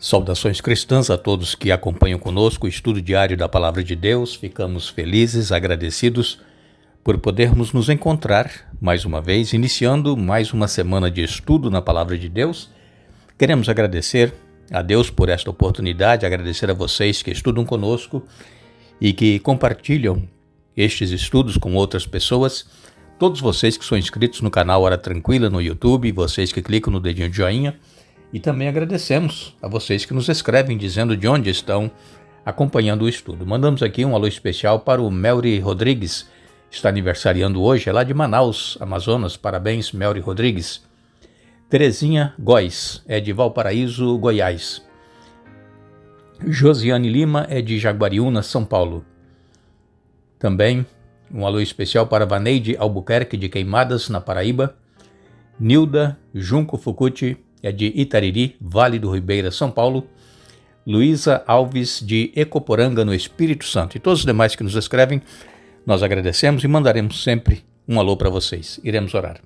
Saudações cristãs a todos que acompanham conosco o estudo diário da Palavra de Deus. Ficamos felizes, agradecidos por podermos nos encontrar mais uma vez, iniciando mais uma semana de estudo na Palavra de Deus. Queremos agradecer a Deus por esta oportunidade, agradecer a vocês que estudam conosco e que compartilham estes estudos com outras pessoas. Todos vocês que são inscritos no canal Hora Tranquila no YouTube, vocês que clicam no dedinho de joinha. E também agradecemos a vocês que nos escrevem dizendo de onde estão acompanhando o estudo. Mandamos aqui um alô especial para o Melry Rodrigues, está aniversariando hoje, é lá de Manaus, Amazonas. Parabéns, Melry Rodrigues. Terezinha Góes, é de Valparaíso, Goiás. Josiane Lima é de Jaguariúna, São Paulo. Também um alô especial para Vaneide Albuquerque, de Queimadas, na Paraíba. Nilda Junco Fucuti é de Itariri, Vale do Ribeira, São Paulo. Luísa Alves, de Ecoporanga, no Espírito Santo. E todos os demais que nos escrevem, nós agradecemos e mandaremos sempre um alô para vocês. Iremos orar.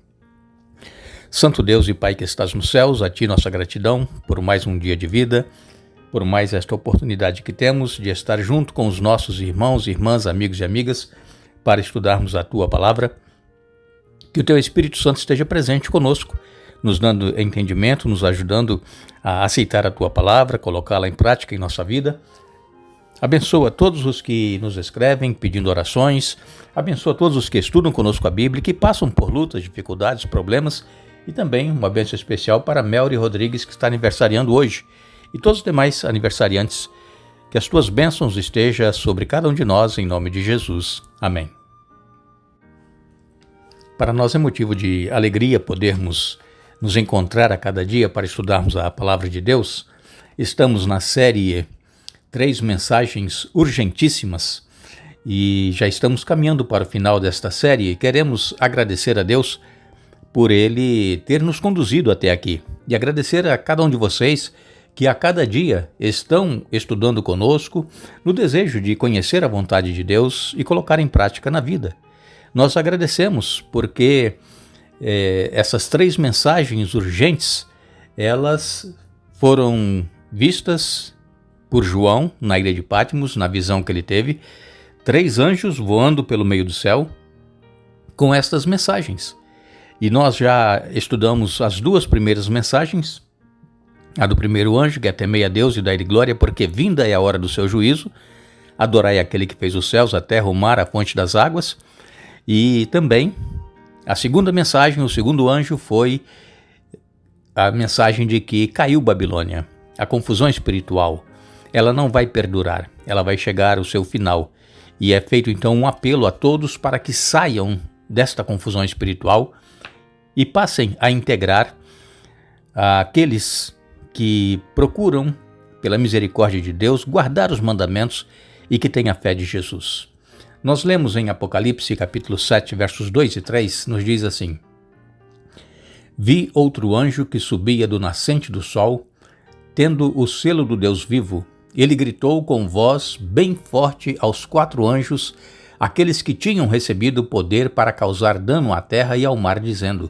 Santo Deus e Pai que estás nos céus, a Ti nossa gratidão por mais um dia de vida, por mais esta oportunidade que temos de estar junto com os nossos irmãos, irmãs, amigos e amigas para estudarmos a Tua Palavra. Que o Teu Espírito Santo esteja presente conosco, nos dando entendimento, nos ajudando a aceitar a Tua Palavra, colocá-la em prática em nossa vida. Abençoa todos os que nos escrevem pedindo orações, abençoa todos os que estudam conosco a Bíblia, que passam por lutas, dificuldades, problemas, e também uma bênção especial para Melry Rodrigues, que está aniversariando hoje, e todos os demais aniversariantes. Que as Tuas bênçãos estejam sobre cada um de nós, em nome de Jesus. Amém. Para nós é motivo de alegria podermos nos encontrar a cada dia para estudarmos a Palavra de Deus. Estamos na série 3 mensagens urgentíssimas e já estamos caminhando para o final desta série e queremos agradecer a Deus por Ele ter nos conduzido até aqui e agradecer a cada um de vocês que a cada dia estão estudando conosco no desejo de conhecer a vontade de Deus e colocar em prática na vida. Nós agradecemos porque essas 3 mensagens urgentes, elas foram vistas por João na ilha de Patmos, na visão que ele teve, 3 anjos voando pelo meio do céu com estas mensagens. E nós já estudamos as 2 primeiras mensagens, a do primeiro anjo, que é temei a Deus e dai-lhe glória, porque vinda é a hora do seu juízo, adorai aquele que fez os céus, a terra, o mar, a fonte das águas. E também a segunda mensagem, o segundo anjo, foi a mensagem de que caiu Babilônia. A confusão espiritual, ela não vai perdurar, ela vai chegar ao seu final. E é feito então um apelo a todos para que saiam desta confusão espiritual e passem a integrar aqueles que procuram, pela misericórdia de Deus, guardar os mandamentos e que têm a fé de Jesus. Nós lemos em Apocalipse, capítulo 7, versos 2 e 3, nos diz assim: Vi outro anjo que subia do nascente do sol, tendo o selo do Deus vivo. Ele gritou com voz bem forte aos 4 anjos, aqueles que tinham recebido poder para causar dano à terra e ao mar, dizendo: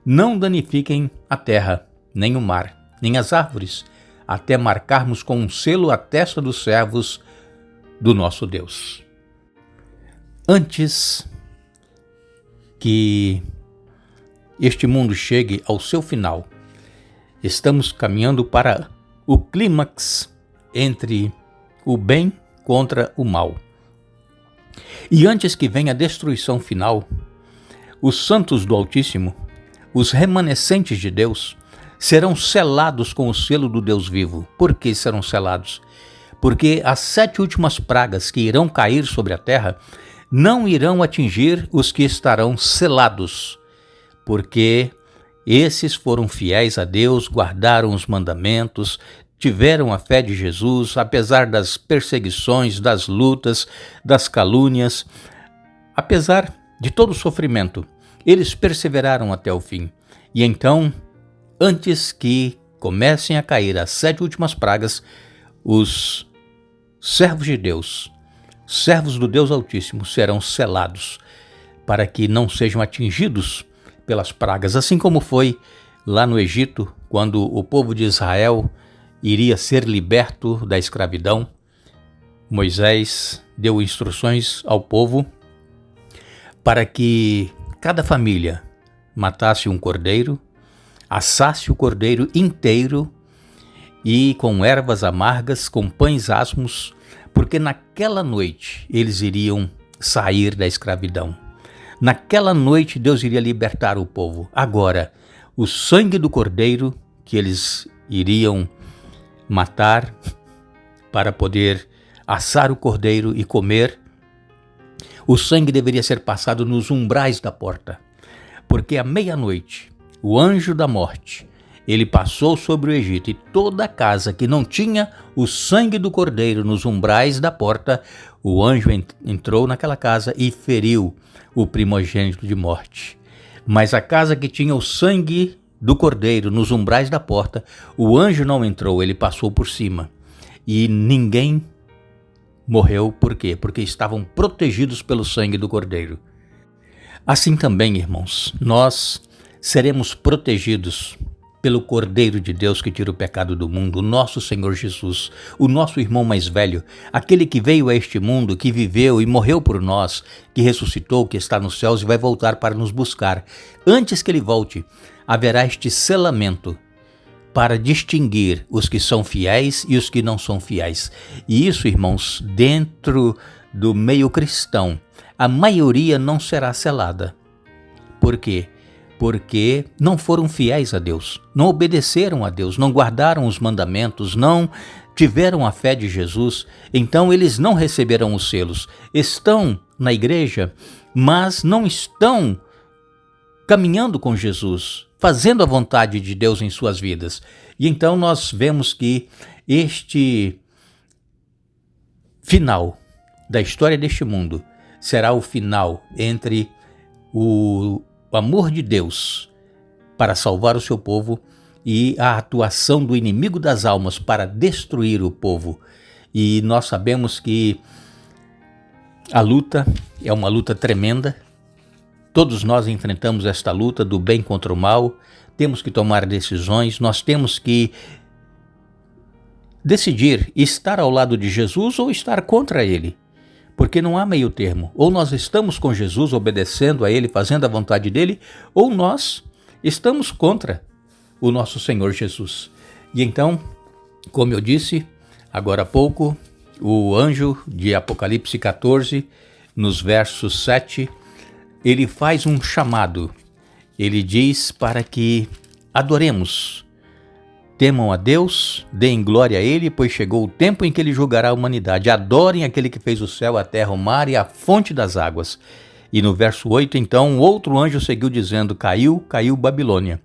Não danifiquem a terra, nem o mar, nem as árvores, até marcarmos com um selo a testa dos servos do nosso Deus. Antes que este mundo chegue ao seu final, estamos caminhando para o clímax entre o bem contra o mal. E antes que venha a destruição final, os santos do Altíssimo, os remanescentes de Deus, serão selados com o selo do Deus vivo. Por que serão selados? Porque as 7 últimas pragas que irão cair sobre a terra não irão atingir os que estarão selados, porque esses foram fiéis a Deus, guardaram os mandamentos, tiveram a fé de Jesus, apesar das perseguições, das lutas, das calúnias, apesar de todo o sofrimento, eles perseveraram até o fim. E então, antes que comecem a cair as 7 últimas pragas, os servos de Deus, servos do Deus Altíssimo, serão selados para que não sejam atingidos pelas pragas, assim como foi lá no Egito, quando o povo de Israel iria ser liberto da escravidão, Moisés deu instruções ao povo para que cada família matasse um cordeiro, assasse o cordeiro inteiro e com ervas amargas, com pães asmos, porque naquela noite eles iriam sair da escravidão. Naquela noite Deus iria libertar o povo. Agora, o sangue do cordeiro que eles iriam matar para poder assar o cordeiro e comer, o sangue deveria ser passado nos umbrais da porta, porque à meia-noite o anjo da morte, ele passou sobre o Egito, e toda casa que não tinha o sangue do cordeiro nos umbrais da porta, o anjo entrou naquela casa e feriu o primogênito de morte. Mas a casa que tinha o sangue do cordeiro nos umbrais da porta, o anjo não entrou, ele passou por cima. E ninguém morreu. Por quê? Porque estavam protegidos pelo sangue do cordeiro. Assim também, irmãos, nós seremos protegidos pelo Cordeiro de Deus que tira o pecado do mundo, o nosso Senhor Jesus, o nosso irmão mais velho, aquele que veio a este mundo, que viveu e morreu por nós, que ressuscitou, que está nos céus e vai voltar para nos buscar. Antes que ele volte, haverá este selamento para distinguir os que são fiéis e os que não são fiéis. E isso, irmãos, dentro do meio cristão, a maioria não será selada. Por quê? Porque não foram fiéis a Deus, não obedeceram a Deus, não guardaram os mandamentos, não tiveram a fé de Jesus, então eles não receberão os selos. Estão na igreja, mas não estão caminhando com Jesus, fazendo a vontade de Deus em suas vidas. E então nós vemos que este final da história deste mundo será o final entre o amor de Deus para salvar o seu povo e a atuação do inimigo das almas para destruir o povo. E nós sabemos que a luta é uma luta tremenda. Todos nós enfrentamos esta luta do bem contra o mal. Temos que tomar decisões, nós temos que decidir estar ao lado de Jesus ou estar contra ele. Porque não há meio termo. Ou nós estamos com Jesus, obedecendo a ele, fazendo a vontade dele, ou nós estamos contra o nosso Senhor Jesus. E então, como eu disse agora há pouco, o anjo de Apocalipse 14, nos versos 7, ele faz um chamado. Ele diz para que adoremos, temam a Deus, deem glória a Ele, pois chegou o tempo em que Ele julgará a humanidade. Adorem aquele que fez o céu, a terra, o mar e a fonte das águas. E no verso 8, então, outro anjo seguiu dizendo: caiu, caiu Babilônia,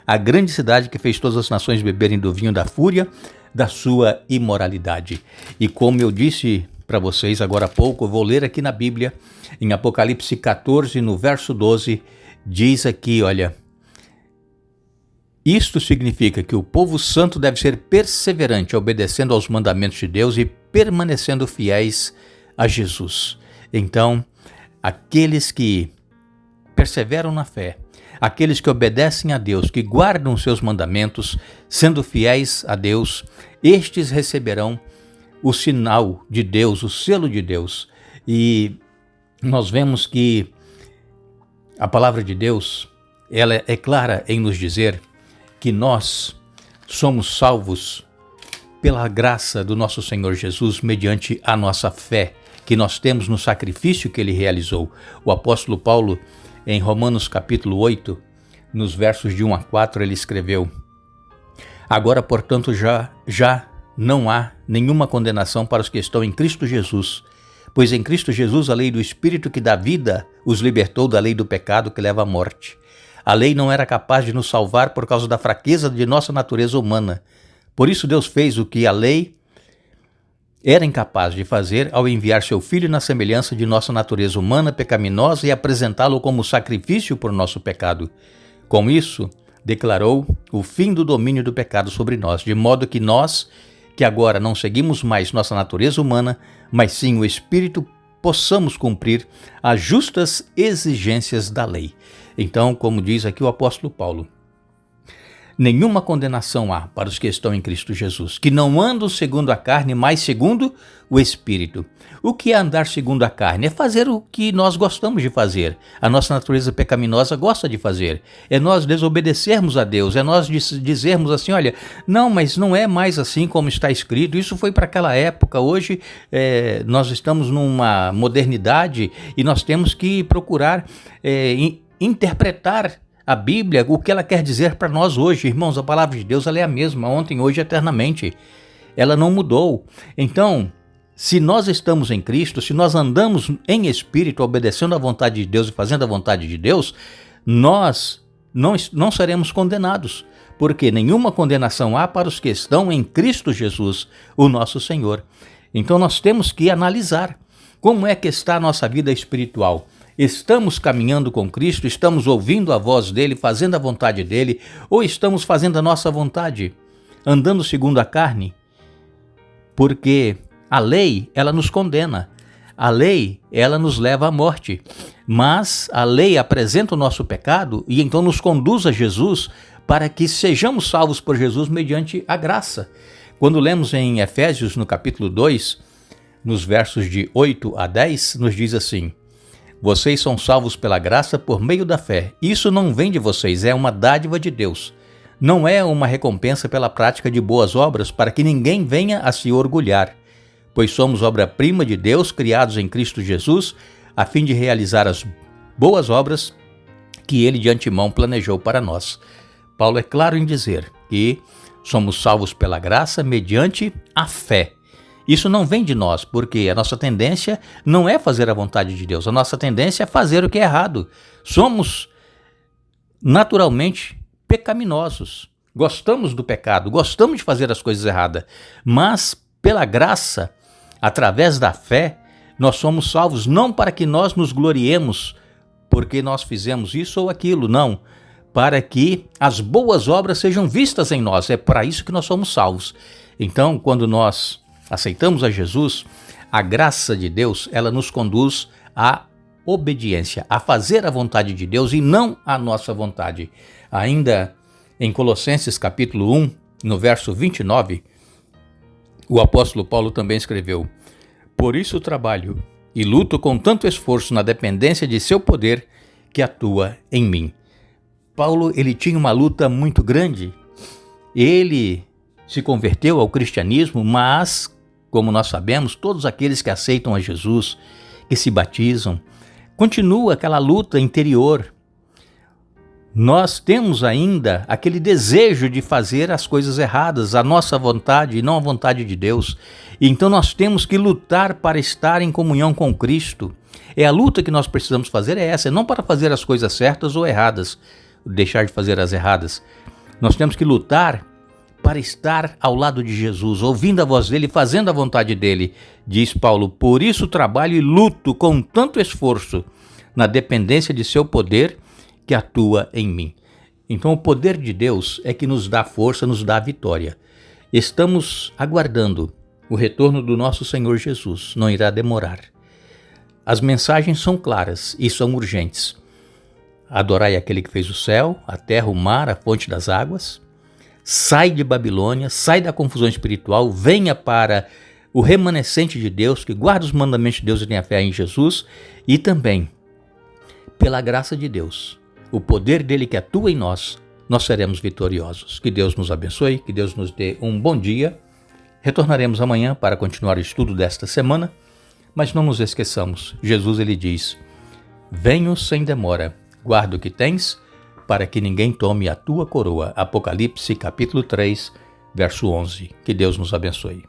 a grande cidade que fez todas as nações beberem do vinho da fúria da sua imoralidade. E como eu disse para vocês agora há pouco, eu vou ler aqui na Bíblia, em Apocalipse 14, no verso 12, diz aqui, olha: isto significa que o povo santo deve ser perseverante, obedecendo aos mandamentos de Deus e permanecendo fiéis a Jesus. Então, aqueles que perseveram na fé, aqueles que obedecem a Deus, que guardam os seus mandamentos, sendo fiéis a Deus, estes receberão o sinal de Deus, o selo de Deus. E nós vemos que a palavra de Deus, ela é clara em nos dizer que nós somos salvos pela graça do nosso Senhor Jesus, mediante a nossa fé que nós temos no sacrifício que Ele realizou. O apóstolo Paulo, em Romanos capítulo 8, nos versos de 1 a 4, ele escreveu: agora, portanto, já não há nenhuma condenação para os que estão em Cristo Jesus, pois em Cristo Jesus a lei do Espírito que dá vida os libertou da lei do pecado que leva à morte. A lei não era capaz de nos salvar por causa da fraqueza de nossa natureza humana. Por isso Deus fez o que a lei era incapaz de fazer ao enviar seu Filho na semelhança de nossa natureza humana pecaminosa e apresentá-lo como sacrifício por nosso pecado. Com isso, declarou o fim do domínio do pecado sobre nós, de modo que nós, que agora não seguimos mais nossa natureza humana, mas sim o Espírito, possamos cumprir as justas exigências da lei. Então, como diz aqui o apóstolo Paulo, nenhuma condenação há para os que estão em Cristo Jesus, que não andam segundo a carne, mas segundo o Espírito. O que é andar segundo a carne? É fazer o que nós gostamos de fazer. A nossa natureza pecaminosa gosta de fazer. É nós desobedecermos a Deus, é nós dizermos assim, olha, não, mas não é mais assim como está escrito, isso foi para aquela época, hoje nós estamos numa modernidade e nós temos que procurar interpretar a Bíblia, o que ela quer dizer para nós hoje. Irmãos, a palavra de Deus ela é a mesma, ontem, hoje, eternamente. Ela não mudou. Então, se nós estamos em Cristo, se nós andamos em Espírito, obedecendo à vontade de Deus e fazendo a vontade de Deus, nós não seremos condenados, porque nenhuma condenação há para os que estão em Cristo Jesus, o nosso Senhor. Então nós temos que analisar como é que está a nossa vida espiritual. Estamos caminhando com Cristo, estamos ouvindo a voz dele, fazendo a vontade dele, ou estamos fazendo a nossa vontade, andando segundo a carne? Porque a lei, ela nos condena. A lei, ela nos leva à morte. Mas a lei apresenta o nosso pecado e então nos conduz a Jesus para que sejamos salvos por Jesus mediante a graça. Quando lemos em Efésios, no capítulo 2, nos versos de 8 a 10, nos diz assim: vocês são salvos pela graça por meio da fé. Isso não vem de vocês, é uma dádiva de Deus. Não é uma recompensa pela prática de boas obras, para que ninguém venha a se orgulhar. Pois somos obra-prima de Deus, criados em Cristo Jesus, a fim de realizar as boas obras que Ele de antemão planejou para nós. Paulo é claro em dizer que somos salvos pela graça mediante a fé. Isso não vem de nós, porque a nossa tendência não é fazer a vontade de Deus, a nossa tendência é fazer o que é errado. Somos naturalmente pecaminosos, gostamos do pecado, gostamos de fazer as coisas erradas, mas pela graça, através da fé, nós somos salvos não para que nós nos gloriemos porque nós fizemos isso ou aquilo, não, para que as boas obras sejam vistas em nós, é para isso que nós somos salvos. Então, quando nós aceitamos a Jesus, a graça de Deus, ela nos conduz à obediência, a fazer a vontade de Deus e não a nossa vontade. Ainda em Colossenses capítulo 1, no verso 29, o apóstolo Paulo também escreveu: por isso trabalho e luto com tanto esforço na dependência de seu poder que atua em mim. Paulo, ele tinha uma luta muito grande. Ele se converteu ao cristianismo, mas, como nós sabemos, todos aqueles que aceitam a Jesus, que se batizam, continua aquela luta interior. Nós temos ainda aquele desejo de fazer as coisas erradas, a nossa vontade e não a vontade de Deus. Então nós temos que lutar para estar em comunhão com Cristo. É a luta que nós precisamos fazer, é essa, não para fazer as coisas certas ou erradas, deixar de fazer as erradas. Nós temos que lutar para estar ao lado de Jesus, ouvindo a voz dele, fazendo a vontade dele. Diz Paulo: por isso trabalho e luto com tanto esforço na dependência de seu poder que atua em mim. Então o poder de Deus é que nos dá força, nos dá vitória. Estamos aguardando o retorno do nosso Senhor Jesus, não irá demorar. As mensagens são claras e são urgentes. Adorai aquele que fez o céu, a terra, o mar, a fonte das águas. Sai de Babilônia, sai da confusão espiritual, venha para o remanescente de Deus, que guarda os mandamentos de Deus e tenha fé em Jesus, e também, pela graça de Deus, o poder dele que atua em nós, nós seremos vitoriosos. Que Deus nos abençoe, que Deus nos dê um bom dia. Retornaremos amanhã para continuar o estudo desta semana, mas não nos esqueçamos, Jesus ele diz: venho sem demora, guarda o que tens, para que ninguém tome a tua coroa. Apocalipse capítulo 3, verso 11. Que Deus nos abençoe.